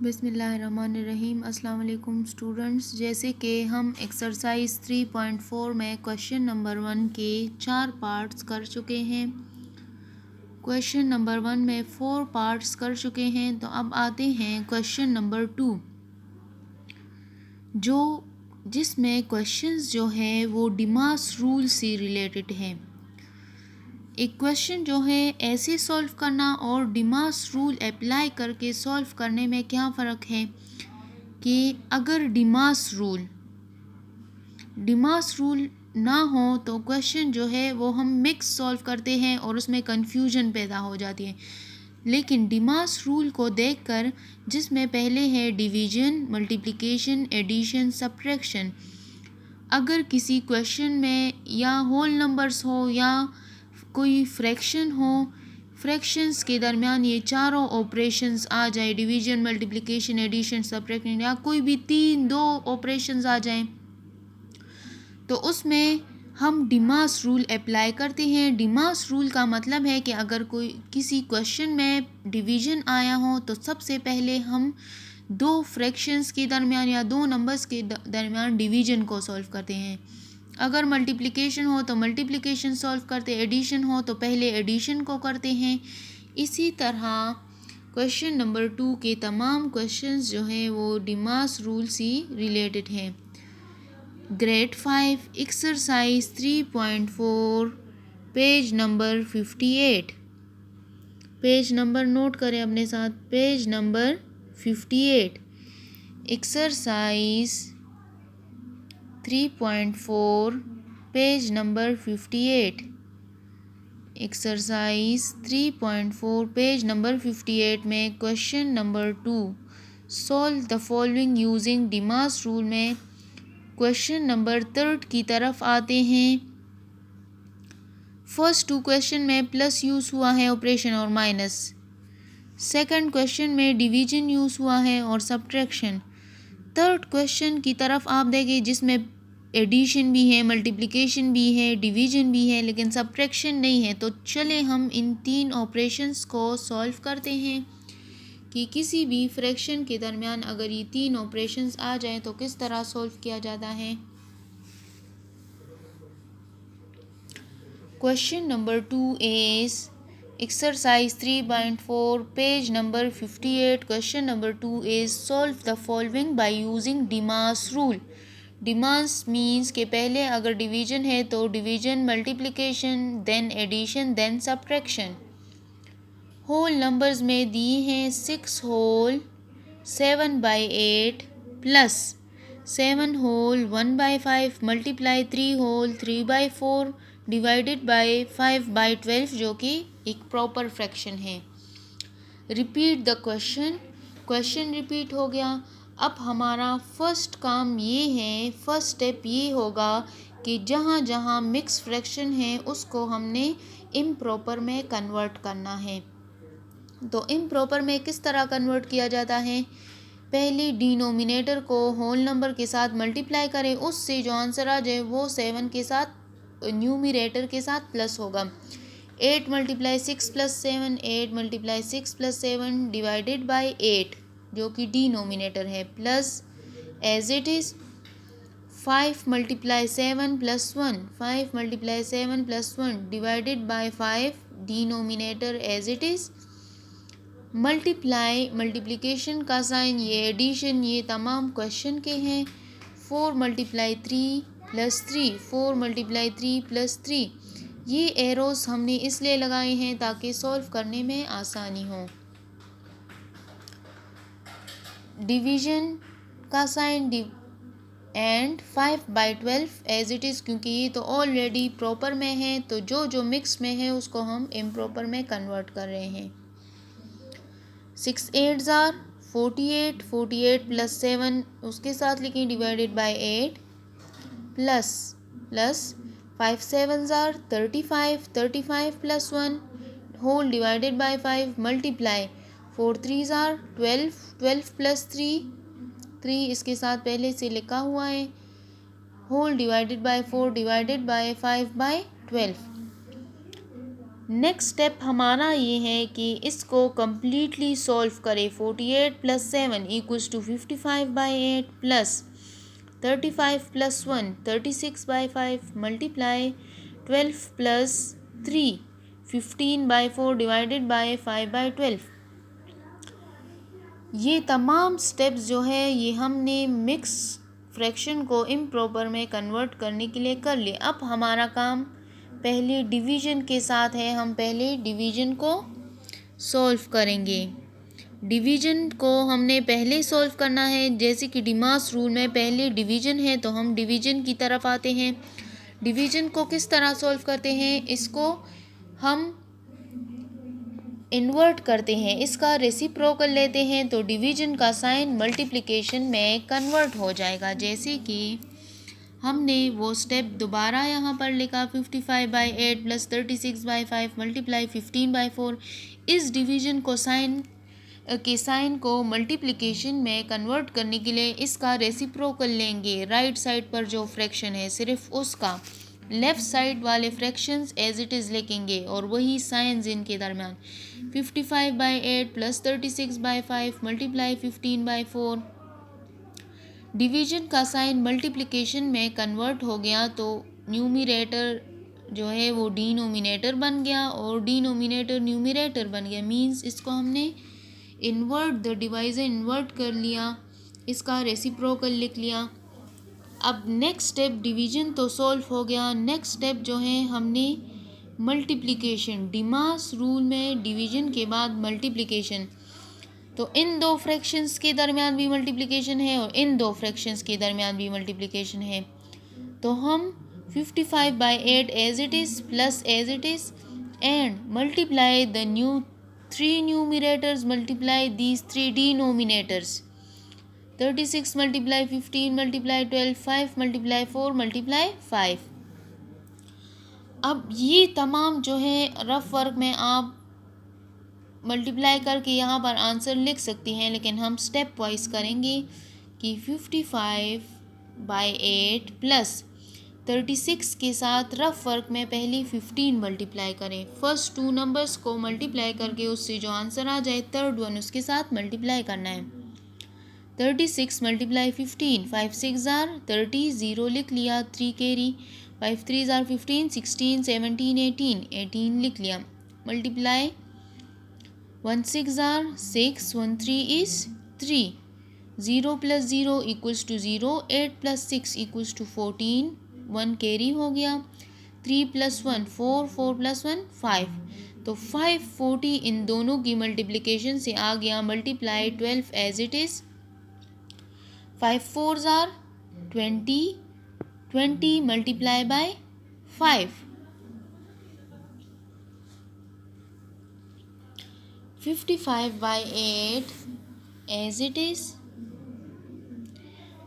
बिस्मिल्लाहिर्रहमानिर्रहीम। अस्सलाम वालेकुम स्टूडेंट्स। जैसे कि हम एक्सरसाइज 3.4 में क्वेश्चन नंबर 1 के 4 पार्ट्स कर चुके हैं। क्वेश्चन नंबर 1 में 4 पार्ट्स कर चुके हैं, तो अब आते हैं क्वेश्चन नंबर 2, जिसमें क्वेश्चंस जो हैं वो डिमास रूल से रिलेटेड हैं। एक क्वेश्चन जो है ऐसे सॉल्व करना और डिमास रूल अप्लाई करके सॉल्व करने में क्या फ़र्क है कि अगर डिमास रूल ना हो तो क्वेश्चन जो है वो हम मिक्स सॉल्व करते हैं और उसमें कन्फ्यूजन पैदा हो जाती है। लेकिन डिमास रूल को देखकर, जिसमें पहले है डिवीजन, मल्टीप्लिकेशन, एडिशन, सब्ट्रैक्शन, अगर किसी क्वेश्चन में या होल नंबर्स हो या कोई फ्रैक्शन हो, फ्रैक्शंस के दरमियान ये चारों ऑपरेशंस आ जाए, डिवीजन, मल्टीप्लिकेशन, एडिशन, सब्ट्रैक्शन, या कोई भी 3-2 ऑपरेशंस आ जाएं, तो उसमें हम डिमास रूल अप्लाई करते हैं। डिमास रूल का मतलब है कि अगर कोई किसी क्वेश्चन में डिवीजन आया हो तो सबसे पहले हम 2 फ्रैक्शंस के दरमियान या 2 नंबर्स के दरमियान डिवीजन को सॉल्व करते हैं। अगर मल्टीप्लिकेशन हो तो मल्टीप्लिकेशन सॉल्व करते, एडिशन हो तो पहले एडिशन को करते हैं। इसी तरह क्वेश्चन नंबर 2 के तमाम क्वेश्चंस जो हैं वो डिमास रूल से रिलेटेड हैं। Grade 5 exercise 3.4 page number 58। Page number note करें अपने साथ, page number 58। Exercise 3.4 page number 58। Exercise 3.4 page number 58 में question number 2, solve the following using DMAS rule में क्वेश्चन नंबर 3 की तरफ आते हैं। फर्स्ट 2 क्वेश्चन में प्लस यूज़ हुआ है ऑपरेशन और माइनस। सेकंड क्वेश्चन में डिवीजन यूज़ हुआ है और सब्ट्रैक्शन। थर्ड क्वेश्चन की तरफ आप देखिए जिसमें एडिशन भी है, मल्टीप्लिकेशन भी है, डिवीजन भी है, लेकिन सब्ट्रैक्शन नहीं है। तो चले हम इन 3 ऑपरेशंस को सॉल्व करते हैं कि किसी भी फ्रैक्शन के दरमियान अगर ये 3 ऑपरेशंस आ जाएं तो किस तरह सॉल्व किया जाता है। Question number 2 is exercise 3.4 page number 58। Question number 2 is solve the following by using DMAS rule. DMAS means के पहले अगर डिवीजन है तो division, multiplication, then addition, then subtraction. Whole numbers में दिए हैं 6 whole 7/8 plus 7 whole 1/5 multiply 3 whole 3/4 divided by 5/12, जो कि एक प्रॉपर फ्रैक्शन है। रिपीट द क्वेश्चन रिपीट हो गया। अब हमारा फर्स्ट काम ये है, फर्स्ट स्टेप ये होगा कि जहाँ जहाँ मिक्स फ्रैक्शन है उसको हमने इम्प्रॉपर में कन्वर्ट करना है। तो इम्प्रॉपर में किस तरह कन्वर्ट किया जाता है, पहले डिनोमिनेटर को होल नंबर के साथ मल्टीप्लाई करें, उससे जो आंसर आ जाए वो 7 के साथ न्यूमिनेटर के साथ प्लस होगा। 8 × 6 + 7, 8 × 6 + 7 डिवाइडेड बाय 8, जो कि डिनोमिनेटर है, plus as it is 5 × 7 + 1, 5 × 7 + 1 divided by 5 denominator as it is, multiplication का साइन, ये एडिशन, ये तमाम क्वेश्चन के हैं। 4 × 3 + 3, 4 × 3 + 3, ये एरोस हमने इसलिए लगाए हैं ताकि सॉल्व करने में आसानी हो। डिवीजन का sign and 5/12 as it is, क्योंकि ये तो ऑलरेडी प्रॉपर में है, तो जो मिक्स में है उसको हम इम्प्रॉपर में कन्वर्ट कर रहे हैं। 6 8s are 48, 48 + 7 उसके साथ लिखें divided by 8 plus 5 7s are 35, 35 + 1 whole divided by 5 multiply 4 3s are 12, 12 + 3 इसके साथ पहले से लिखा हुआ है, whole divided by 4 divided by 5/12। Next step हमारा ये है कि इसको कम्प्लीटली सॉल्व करें। 48 + 7 = 55/8 प्लस 35 + 1 36/5 मल्टीप्लाई 12 + 3 15/4 डिवाइडेड बाय 5/12। ये तमाम स्टेप्स जो है ये हमने मिक्स फ्रैक्शन को इम्प्रॉपर में कन्वर्ट करने के लिए कर लिए। अब हमारा काम पहले डिवीज़न के साथ है। हम पहले डिवीज़न को सॉल्व करेंगे। डिवीज़न को हमने पहले सॉल्व करना है। जैसे कि डिमास रूल में पहले डिवीज़न है तो हम डिवीज़न की तरफ आते हैं। डिवीज़न को किस तरह सॉल्व करते हैं, इसको हम इन्वर्ट करते हैं, इसका रेसिप्रोकल लेते हैं तो डिवीज़न का साइन मल्टीप्लिकेशन में कन्वर्ट हो जाएगा। जैसे कि हमने वो स्टेप दोबारा यहाँ पर लिखा 55/8 प्लस 36/5 मल्टीप्लाई 15/4। इस डिवीज़न को साइन को मल्टीप्लिकेशन में कन्वर्ट करने के लिए इसका रेसिप्रोकल लेंगे। राइट साइड पर जो फ्रैक्शन है सिर्फ उसका, लेफ़्ट साइड वाले फ्रैक्शंस एज इट इज़ लिखेंगे और वही साइंस इनके दरमियान। 55/8 प्लस 36/5 मल्टीप्लाई 15/4। डिवीज़न का साइन मल्टीप्लिकेशन में कन्वर्ट हो गया तो न्यूमरेटर जो है वो डिनोमिनेटर बन गया और डिनोमिनेटर न्यूमरेटर बन गया। मींस इसको हमने इन्वर्ट द डिवाइज़र इन्वर्ट कर लिया, इसका रेसिप्रोकल लिख लिया। अब नेक्स्ट स्टेप डिवीज़न तो सॉल्व हो गया। नेक्स्ट स्टेप जो है हमने मल्टीप्लिकेशन। डिमास रूल में डिवीज़न के बाद मल्टीप्लिकेशन, तो इन दो फ्रैक्शंस के दरमियान भी मल्टीप्लिकेशन है और इन दो फ्रैक्शंस के दरमियान भी मल्टीप्लिकेशन है। तो हम 55/8 as it is plus as it is and multiply the three numerators multiply these three denominators. 36 multiply 15 multiply 12 5 multiply 4 multiply 5। अब ये तमाम जो है रफ वर्क में आप मल्टीप्लाई करके यहाँ पर आंसर लिख सकती हैं, लेकिन हम स्टेप वाइज करेंगे कि 55/8 प्लस 36 के साथ रफ वर्क में पहले 15 मल्टीप्लाई करें। फर्स्ट टू नंबर्स को मल्टीप्लाई करके उससे जो आंसर आ जाए थर्ड वन उसके साथ मल्टीप्लाई करना है। 36 मल्टीप्लाई 15 5 6 30 0 लिख लिया, 3 कैरी 5 3 15 16 17 18 लिख लिया। मल्टीप्लाई 1 6 6 1 3 is 3 0 + 0 = 0 8 + 6 = 14 1 कैरी हो गया। 3 + 1 4 4 + 1 5 तो 540 इन दोनों की मल्टीप्लिकेशन से आ गया। Multiply 12 as it is 5 4 20 20 multiply by 5 55/8 as it is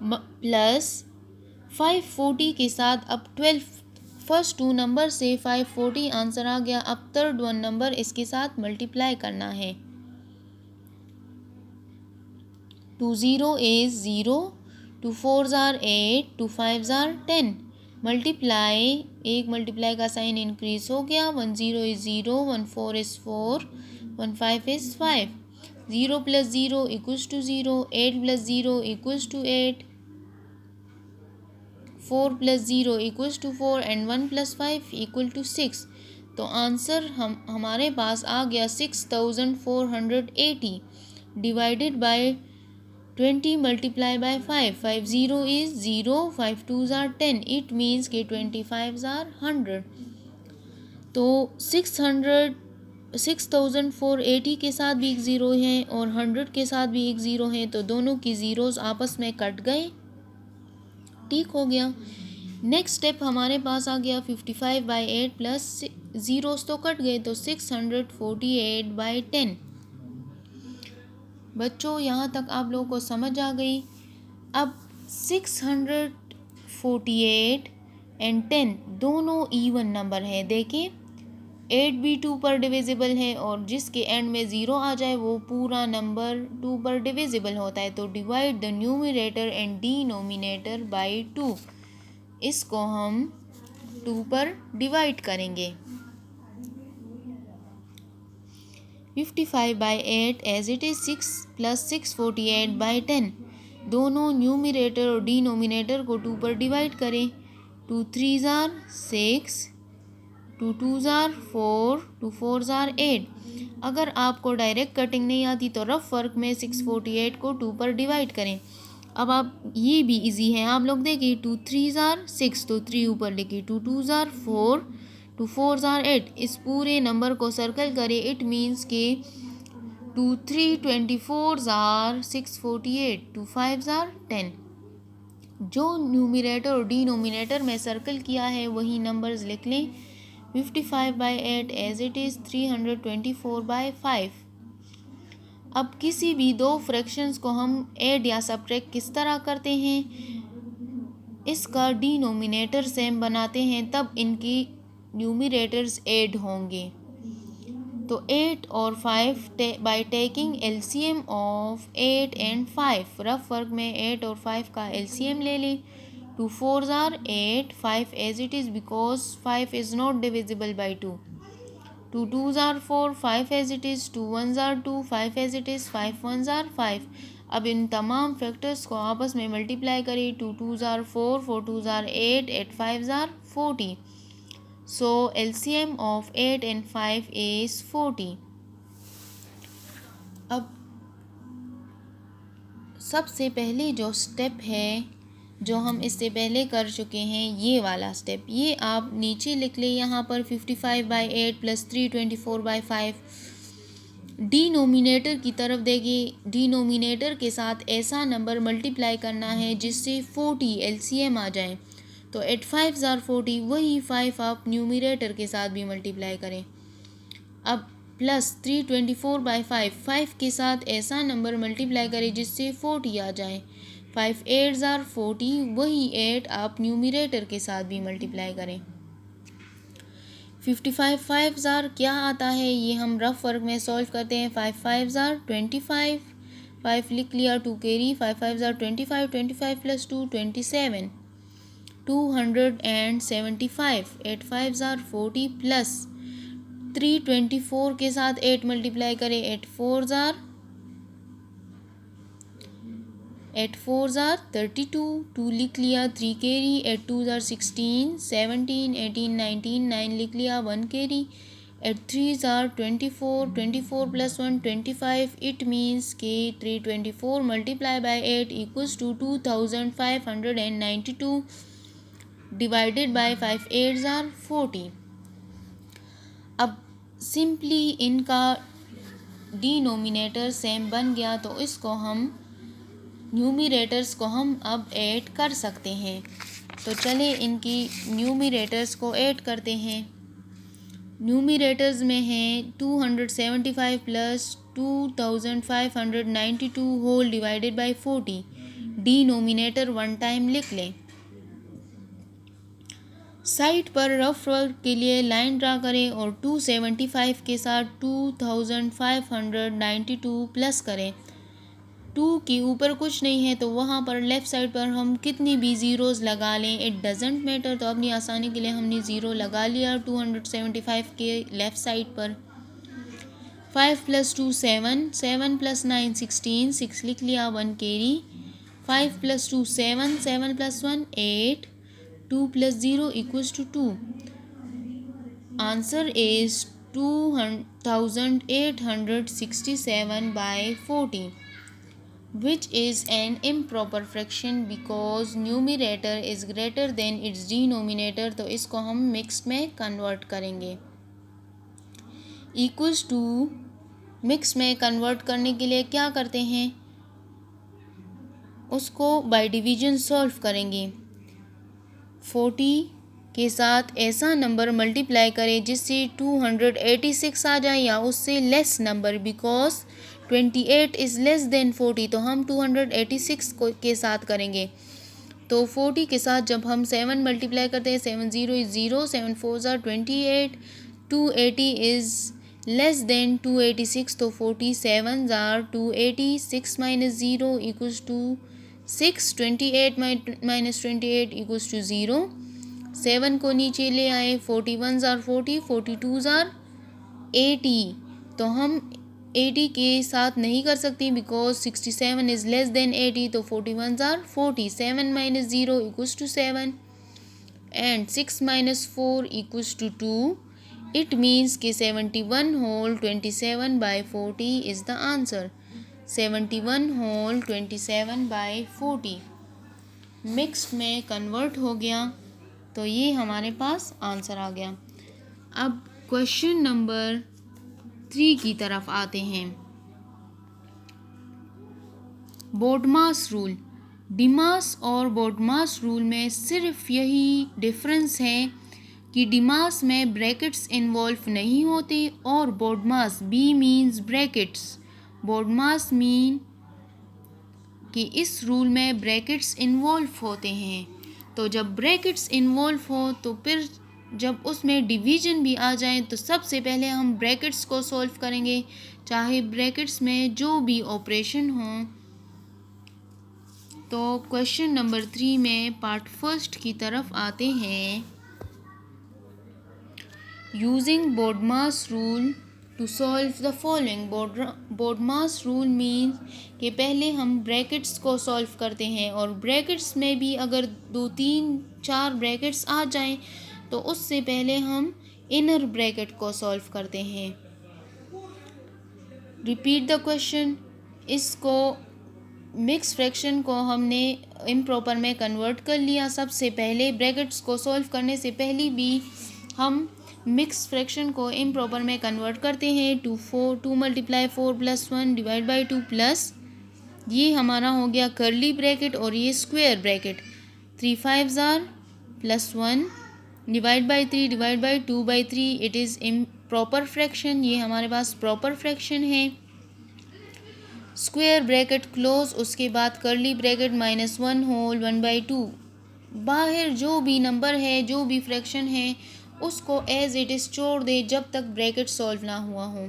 plus 540 के साथ अब 12 फर्स्ट टू नंबर से 540 आंसर आ गया। अब थर्ड वन नंबर इसके साथ मल्टीप्लाई करना है। 2 0 is 0 2 4 8 2 5 10 मल्टीप्लाई, एक मल्टीप्लाई का साइन इंक्रीज हो गया। 1 0 is 0 1 4 is 4 1 5 is 5 0 + 0 = 0 8 + 0 = 8 4 + 0 = 4 एंड 1 + 5 = 6। तो आंसर हमारे पास आ गया 6480 divided by 20 multiply by 5 5 0 is 0 5 2 10 it means कि 25 100। तो 6480 के साथ भी एक ज़ीरो है और 100 के साथ भी एक ज़ीरो है, तो दोनों की ज़ीरोज़ आपस में कट गए, ठीक हो गया। नेक्स्ट स्टेप हमारे पास आ गया 55/8 प्लस ज़ीरोज़ तो कट गए तो 648/10। बच्चों यहाँ तक आप लोगों को समझ आ गई। अब 648 एंड 10 दोनों इवन नंबर है। देखिए 8 भी 2 पर डिविजिबल है और जिसके एंड में ज़ीरो आ जाए वो पूरा नंबर 2 पर डिविजिबल होता है। तो divide the numerator and denominator by 2, इसको हम 2 पर डिवाइड करेंगे। 55/8 एज इट इज़ 6 + 648/10। दोनों न्यूमिनेटर और डिनोमिनेटर को 2 पर डिवाइड करें। 2 3 ज़ार 6, 2 2 ज़ार 4, 2 4 ज़ार 8। अगर आपको डायरेक्ट कटिंग नहीं आती तो रफ वर्क में 648 को 2 पर डिवाइड करें। अब आप ये भी इजी है, आप लोग देखिए 2 3 ज़ार 6 तो 3 ऊपर लिखिए, 2 2 ज़ार 4, 2 4 ज़ार 8। इस पूरे नंबर को सर्कल करें। इट मीन्स के 2 3 24 ज़ार 648, 2 5 ज़ार 10। जो न्यूमिनेटर और डिनोमिनेटर में सर्कल किया है वही नंबर्स लिख लें। 55/8 एज इट इज़ 324/5। अब किसी भी दो फ्रैक्शंस को हम ऐड या सब्ट्रैक्ट किस तरह करते हैं, इसका डिनोमिनेटर सेम बनाते हैं तब इनकी न्यूमिनेटर्स ऐड होंगे। तो 8 और 5 by taking LCM of 8 and 5। Rough work में 8 और 5 का एलसीएम ले लें। 2 4 ज़ार 8, 5 as it is because 5 is not divisible by 2। 2 2 ज़ार 4, 5 एज इट इज़। 2 1 ज़ार 2, 5 एज इट इज़। 5 1 ज़ार 5। अब इन तमाम फैक्टर्स को आपस में मल्टीप्लाई करें। 2 2 ज़ार 4, 4 2 ज़ार 8, 8 5 ज़ार 40। So LCM of 8 and 5 is 40. अब सबसे पहले जो स्टेप है जो हम इससे पहले कर चुके हैं, ये वाला स्टेप, ये आप नीचे लिख ले यहाँ पर 55/8 + 324/5। डिनोमिनेटर की तरफ देखिए, डिनोमिनेटर के साथ ऐसा नंबर मल्टीप्लाई करना है जिससे 40 LCM आ जाए। तो 8 5 ज़ार 40, वही 5 आप न्यूमिनेटर के साथ भी मल्टीप्लाई करें। अब प्लस 324/5, 5 के साथ ऐसा नंबर मल्टीप्लाई करें जिससे 40 आ जाए। 5 8 ज़ार 40, वही 8 आप न्यूमिनेटर के साथ भी मल्टीप्लाई करें। 55 5 ज़ार क्या आता है ये हम रफ वर्क में सॉल्व करते हैं। 5 5 ज़ार 25, 5 लिख लिया, 2 कैरी। 5 5 ज़ार 25, 25 + 2 27, 275। 8 5 ज़ार 40 प्लस 324 के साथ 8 मल्टीप्लाई करें। 8 4 ज़ार 32, 2 लिख लिया, 3 कैरी। 8 2 ज़ार 16, 17 18 19, 9 लिख लिया, 1 कैरी। 8 3 ज़ार 24, 24 + 1 25। इट मीन्स के 324 multiply by 8 equals to 2592 divided by 5 8 ज़ार 40। अब सिंपली इनका डिनोमिनेटर सेम बन गया तो इसको हम न्यूमिनेटर्स को हम अब ऐड कर सकते हैं। तो चले इनकी न्यूमिनेटर्स को ऐड करते हैं। न्यूमिनेटर्स में हैं 275 + 2592 whole divided by 40। Denominator 1 time लिख लें। साइड पर रफ वर्क के लिए लाइन ड्रा करें और 275 के साथ 2592 प्लस करें। 2 के ऊपर कुछ नहीं है तो वहाँ पर लेफ़्ट साइड पर हम कितनी भी ज़ीरोज़ लगा लें, इट डजेंट मैटर। तो अपनी आसानी के लिए हमने ज़ीरो लगा लिया 275 के लेफ़्ट साइड पर। 5 + 2 7, 7 + 9 16, 6 लिख लिया, 1 carry. 5 + 2 7, 7 + 1 8, 2 + 0 = 2. Answer is 2867/40, which is an improper fraction because numerator is greater than its denominator। तो इसको हम मिक्स्ड में कन्वर्ट करेंगे। इक्वल्स टू मिक्स में कन्वर्ट करने के लिए क्या करते हैं, उसको बाय डिवीजन सॉल्व करेंगे। 40 के साथ ऐसा नंबर मल्टीप्लाई करें जिससे 286 आ जाए या उससे less number, because 28 is less then 40। तो हम 286 के साथ करेंगे। तो 40 के साथ जब हम 7 मल्टीप्लाई करते हैं, 7 0 इज़ 0, 7 4 ज़ार 28, 280 इज़ लेस देन 286। तो 47 ज़ार 280, 6 - 0 = 6, 28 - 28 = 0। 7 को नीचे ले आए, 41 ज़ार 40, 42 ज़ार 80। तो हम 80 के साथ नहीं कर सकती बिकॉज 67 इज़ लेस देन 80, तो 41 are 40, 7 minus 0 equals to 7 and 6 minus 4 equals to 2. It means कि 71 whole 27 by 40 is the answer. 71 whole 27 by 40 mixed में कन्वर्ट हो गया, तो ये हमारे पास आंसर आ गया. अब क्वेश्चन नंबर 3 की तरफ आते हैं. BODMAS rule. डिमास और बोडमास रूल में सिर्फ यही डिफरेंस है कि डिमास में ब्रैकेट्स इन्वॉल्व नहीं होते और BODMAS B means brackets. BODMAS mean कि इस रूल में ब्रैकेट्स इन्वॉल्व होते हैं. तो जब ब्रैकेट्स इन्वॉल्व हो तो फिर जब उसमें डिवीजन भी आ जाए तो सबसे पहले हम ब्रैकेट्स को सॉल्व करेंगे, चाहे ब्रैकेट्स में जो भी ऑपरेशन हो. तो क्वेश्चन नंबर 3 में पार्ट फर्स्ट की तरफ आते हैं. Using BODMAS rule to solve the following. BODMAS rule means कि पहले हम ब्रैकेट्स को सॉल्व करते हैं और ब्रैकेट्स में भी अगर 2, 3, 4 ब्रैकेट्स आ जाएं तो उससे पहले हम इनर ब्रैकेट को सॉल्व करते हैं. Repeat the question. इसको मिक्स फ्रैक्शन को हमने इम्प्रॉपर में कन्वर्ट कर लिया. सबसे पहले ब्रैकेट्स को सॉल्व करने से पहले भी हम मिक्स फ्रैक्शन को इम्प्रॉपर में कन्वर्ट करते हैं. 2 multiply 4 plus 1 divide by 2 plus ये हमारा हो गया कर्ली ब्रैकेट और ये square bracket. 3 5 jar plus 1 divide by 3 divide by 2/3. It is improper fraction. ये हमारे पास प्रॉपर फ्रैक्शन है. स्क्वायर ब्रैकेट क्लोज, उसके बाद कर्ली ब्रैकेट -1 होल 1/2. बाहर जो भी नंबर है, जो भी फ्रैक्शन है, उसको एज इट इज़ छोड़ दे जब तक ब्रैकेट सॉल्व ना हुआ हो.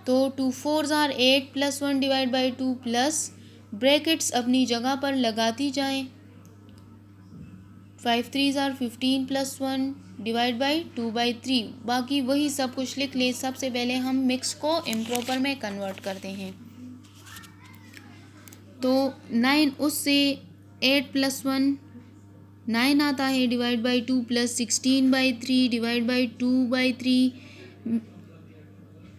तो 2 4 jar 8 plus 1 divide by 2 plus brackets अपनी जगह पर लगाती जाएं. 5 3 जार 15 प्लस 1 डिवाइड बाई 2/3. बाकी वही सब कुछ लिख ले. सबसे पहले हम मिक्स को इम्प्रॉपर में कन्वर्ट करते हैं. तो 9 उससे 8 प्लस 1 9 आता है divide by 2 plus 16/3 divide by 2/3.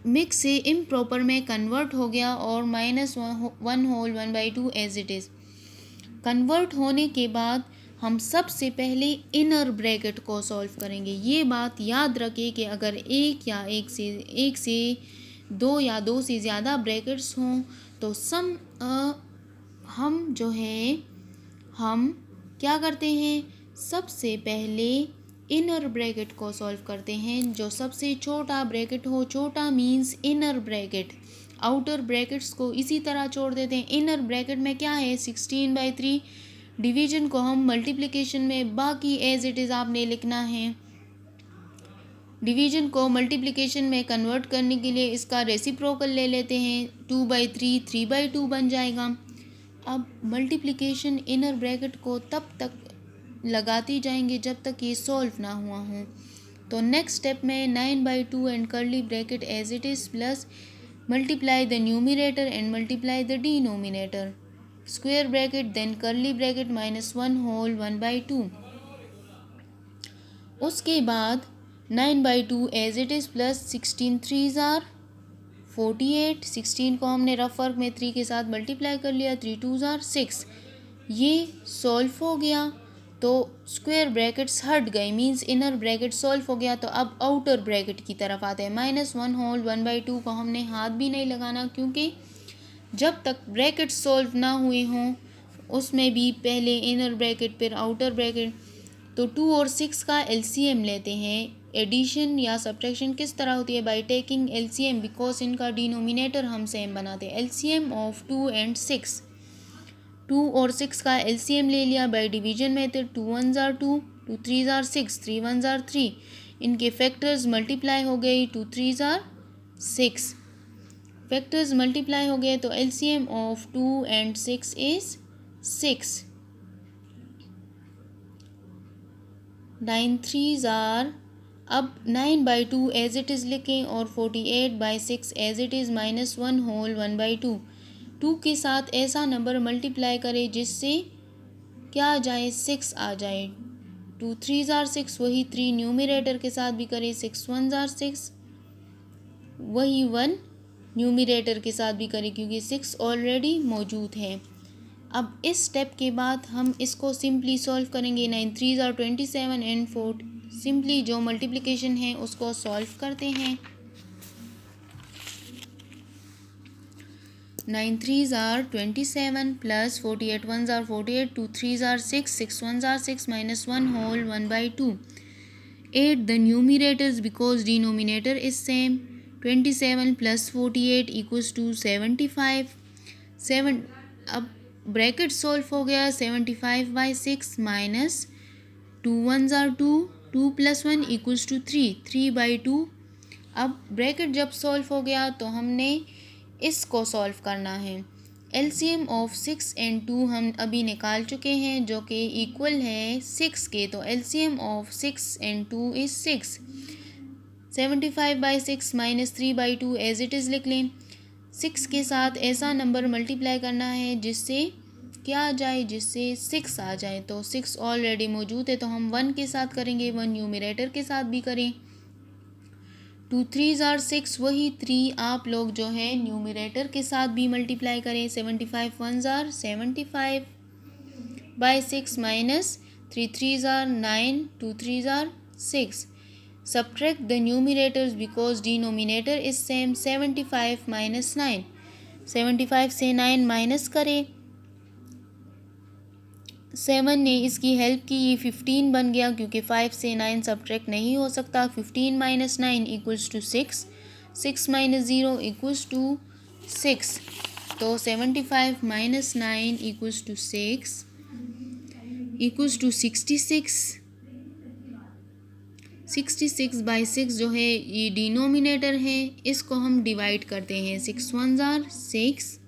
Mix से इम्प्रॉपर में कन्वर्ट हो गया और -1 whole 1/2 as it is. Convert होने के बाद हम सबसे पहले इनर ब्रैकेट को सॉल्व करेंगे. ये बात याद रखें कि अगर एक से 2 या 2 से ज़्यादा ब्रैकेट्स हों तो हम क्या करते हैं, सबसे पहले इनर ब्रैकेट को सॉल्व करते हैं. जो सबसे छोटा ब्रैकेट हो, छोटा means inner bracket, outer brackets को इसी तरह छोड़ देते हैं. इनर ब्रैकेट में क्या है 16/3. डिवीजन को हम मल्टीप्लिकेशन में बाकी एज इट इज़ आपने लिखना है. डिवीजन को मल्टीप्लिकेशन में कन्वर्ट करने के लिए इसका रेसिप्रोकल ले लेते हैं. 2/3 3/2 बन जाएगा. अब मल्टीप्लिकेशन इनर ब्रैकेट को तब तक लगाती जाएंगे जब तक ये सॉल्व ना हुआ हो. तो नेक्स्ट स्टेप में 9/2 and curly bracket as it is plus multiply the numerator and multiply the denominator. Square bracket then curly bracket -1 whole 1/2. उसके बाद 9/2 एज इट इज़ प्लस 16 3 जार 48. 16 को हमने रफ वर्क में 3 के साथ मल्टीप्लाई कर लिया. 3 2 जार 6. ये सॉल्व हो गया तो स्क्वायर ब्रैकेट्स हट गए, मींस इनर ब्रैकेट सॉल्व हो गया. तो अब आउटर ब्रैकेट की तरफ आते हैं. -1 होल 1/2 को हमने हाथ भी नहीं लगाना क्योंकि जब तक ब्रैकेट सॉल्व ना हुए हों उसमें भी पहले इनर ब्रैकेट फिर आउटर ब्रैकेट. तो 2 और 6 का एलसीएम लेते हैं. एडिशन या सब्ट्रैक्शन किस तरह होती है, बाय टेकिंग एलसीएम, बिकॉज इनका डिनोमिनेटर हम सेम बनाते हैं. LCM of 2 and 6. 2 और 6 का एलसीएम ले लिया by division method. 2 1 jar 2 2 3 jar 6 3 1 jar 3. इनके फैक्टर्स मल्टीप्लाई हो गई. 2 3 जार 6. फैक्टर्स मल्टीप्लाई हो गए तो LCM of 2 and 6 is 6. 9 3 jar अब 9/2 एज इट इज़ लिखें और 48/6 एज इट इज़ -1 होल 1/2। 2 के साथ ऐसा नंबर मल्टीप्लाई करें जिससे क्या आ जाए, 6 आ जाए। 2 3 आर 6, वही 3 न्यूमिरेटर के साथ भी करें, 6 1 आर 6, वही 1 न्यूमिरेटर के साथ भी करें क्योंकि 6 ऑलरेडी मौजूद है। अब इस स्टेप के बाद हम इसको सिंपली सॉल्व करेंगे। 9 3 आर 27 एंड 4 सिंपली जो मल्टीप्लिकेशन है उसको सॉल्व करते हैं। 9 3 are 27 plus 48 1 are 48, 2 3 are 6, 6 1 are 6 -1 whole 1/2. Add the numerators because denominator is same. 27 plus 48 equals to 75. 7 अब ब्रैकेट सॉल्व हो गया। 75/6 माइनस 2 1 आर 2, 2 + 1 equals to 3, 3/2। अब ब्रैकेट जब सॉल्व हो गया तो हमने इसको सॉल्व करना है। एलसीएम ऑफ 6 एंड 2 हम अभी निकाल चुके हैं जो कि इक्वल है 6 के। तो LCM of 6 and 2 is 6। 75/6 minus 3/2 as it is लिख लें। 6 के साथ ऐसा नंबर मल्टीप्लाई करना है जिससे क्या आ जाए, जिससे 6 आ जाए। तो 6 ऑलरेडी मौजूद है तो हम 1 के साथ करेंगे, 1 न्यूमिरेटर के साथ भी करें। 2 3 आर 6, वही 3 आप लोग जो है न्यूमिरेटर के साथ भी मल्टीप्लाई करें। 75 1 are 75/6 minus 3 3 are 9, 2 3 are 6। Subtract the numerators because denominator is same। 75 minus 9, 75 से 9 माइनस करें। 7 ने इसकी हेल्प की, ये 15 बन गया क्योंकि 5 से 9 सब्ट्रैक्ट नहीं हो सकता। 15 minus 9 equals to 6, 6 minus 0 equals to 6। तो 75 minus 9 equals to 6 equals to 66। 66/6 जो है ये डिनोमिनेटर है, इसको हम डिवाइड करते हैं। 6 1 आर 6,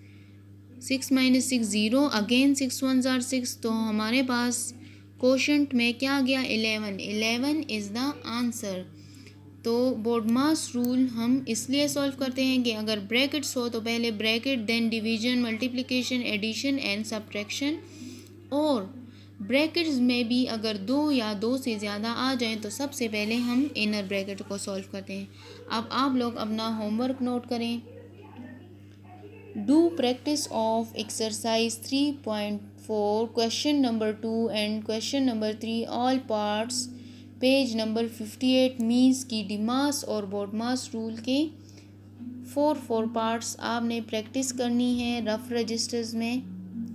6 minus 6 0, अगेन 6 1 आर 6। तो हमारे पास कोशेंट में क्या आ गया, 11। 11 इज़ द आंसर। तो बोडमास रूल हम इसलिए सॉल्व करते हैं कि अगर ब्रैकेट्स हो तो पहले bracket, then division, multiplication, addition and subtraction, और ब्रैकेट्स में भी अगर 2 या 2 से ज़्यादा आ जाएं तो सबसे पहले हम इनर ब्रैकेट को सॉल्व करते हैं। अब आप लोग अपना होमवर्क नोट करें। Do practice of exercise 3.4 question number 2 and question number 3 all parts, page number 58 means की डिमास और बोडमास रूल के 4 पार्ट्स आपने प्रैक्टिस करनी है रफ रजिस्टर्स में।